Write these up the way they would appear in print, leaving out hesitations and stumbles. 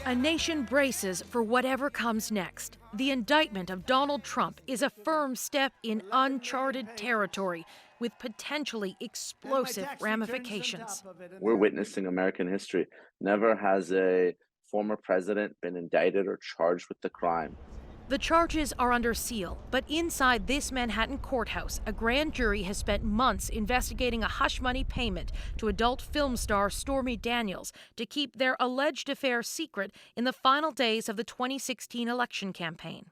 A nation braces for whatever comes next. The indictment of Donald Trump is a firm step in uncharted territory with potentially explosive ramifications. We're witnessing American history. Never has a former president been indicted or charged with the crime. The charges are under seal, but inside this Manhattan courthouse, a grand jury has spent months investigating a hush money payment to adult film star Stormy Daniels to keep their alleged affair secret in the final days of the 2016 election campaign.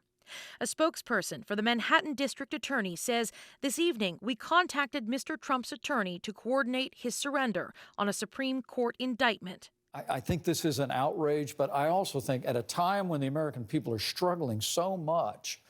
A spokesperson for the Manhattan District Attorney says, "This evening we contacted Mr. Trump's attorney to coordinate his surrender on a Supreme Court indictment." I think this is an outrage, but I also think at a time when the American people are struggling so much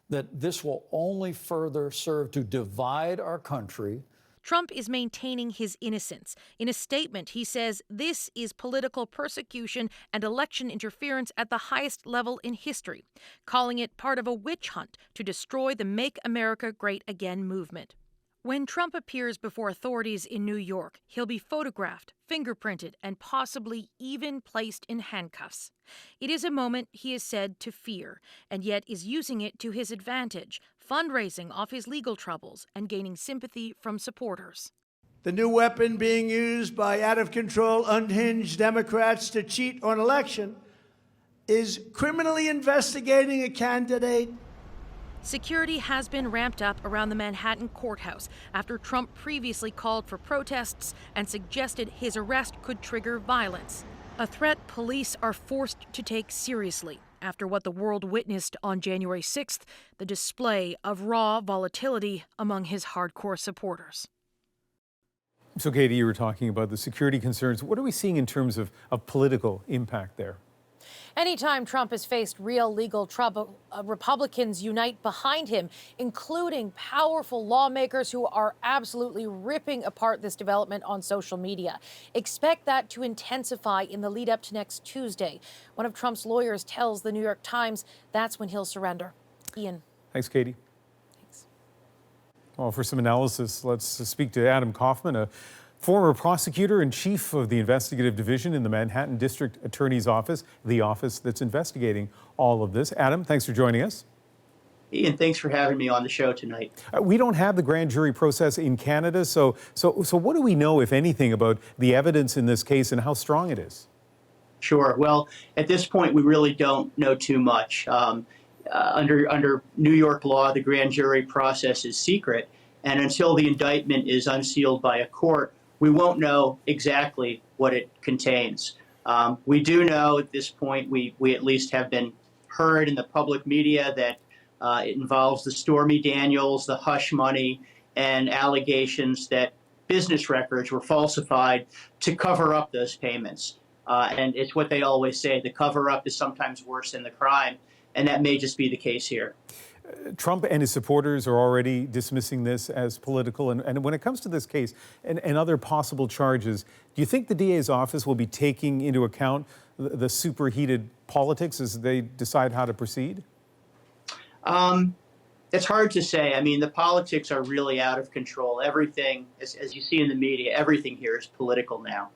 that this will only further serve to divide our country. Trump is maintaining his innocence. In a statement, he says this is political persecution and election interference at the highest level in history, calling it part of a witch hunt to destroy the Make America Great Again movement. When Trump appears before authorities in New York, he'll be photographed, fingerprinted, and possibly even placed in handcuffs. It is a moment he is said to fear, and yet is using it to his advantage, fundraising off his legal troubles and gaining sympathy from supporters. The new weapon being used by out-of-control, unhinged Democrats to cheat on election is criminally investigating a candidate. Security has been ramped up around the Manhattan courthouse after Trump previously called for protests and suggested his arrest could trigger violence. A threat police are forced to take seriously after what the world witnessed on January 6th, the display of raw volatility among his hardcore supporters. So, Katie, you were talking about the security concerns. What are we seeing in terms of political impact there? Anytime Trump has faced real legal trouble, Republicans unite behind him, including powerful lawmakers who are absolutely ripping apart this development on social media. Expect that to intensify in the lead up to next Tuesday. One of Trump's lawyers tells the New York Times that's when he'll surrender. Ian. Thanks, Katie. Thanks. Well, for some analysis, let's speak to Adam Kaufman, a former prosecutor and chief of the investigative division in the Manhattan District Attorney's Office, the office that's investigating all of this. Adam, thanks for joining us. Ian, thanks for having me on the show tonight. We don't have the grand jury process in Canada, so what do we know, if anything, about the evidence in this case and how strong it is? Sure. Well, at this point, we really don't know too much. Under New York law, the grand jury process is secret, and until the indictment is unsealed by a court, we won't know exactly what it contains. We do know at this point, we at least have been heard in the public media that it involves the Stormy Daniels, the hush money, and allegations that business records were falsified to cover up those payments. And it's what they always say, the cover up is sometimes worse than the crime, and that may just be the case here. Trump and his supporters are already dismissing this as political. And when it comes to this case and other possible charges, do you think the DA's office will be taking into account the superheated politics as they decide how to proceed? It's hard to say. I mean, the politics are really out of control. Everything, as you see in the media, everything here is political now.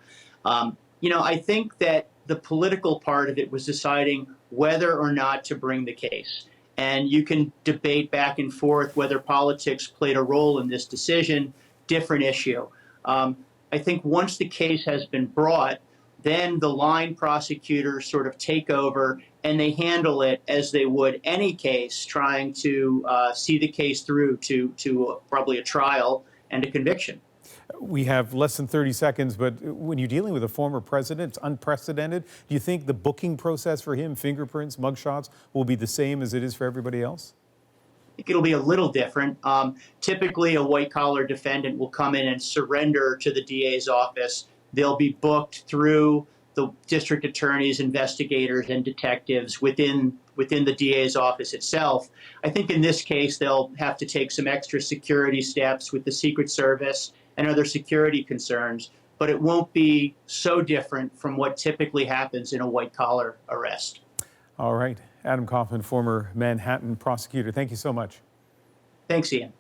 I think that the political part of it was deciding whether or not to bring the case. And you can debate back and forth whether politics played a role in this decision, different issue. I think once the case has been brought, then the line prosecutors sort of take over and they handle it as they would any case, trying to see the case through to probably a trial and a conviction. We have less than 30 seconds, but when you're dealing with a former president, it's unprecedented. Do you think the booking process for him, fingerprints, mugshots, will be the same as it is for everybody else? I think it'll be a little different. Typically, a white-collar defendant will come in and surrender to the DA's office. They'll be booked through the district attorneys, investigators, and detectives within the DA's office itself. I think in this case, they'll have to take some extra security steps with the Secret Service and other security concerns, but it won't be so different from what typically happens in a white-collar arrest. All right. Adam Kaufman, former Manhattan prosecutor. Thank you so much. Thanks, Ian.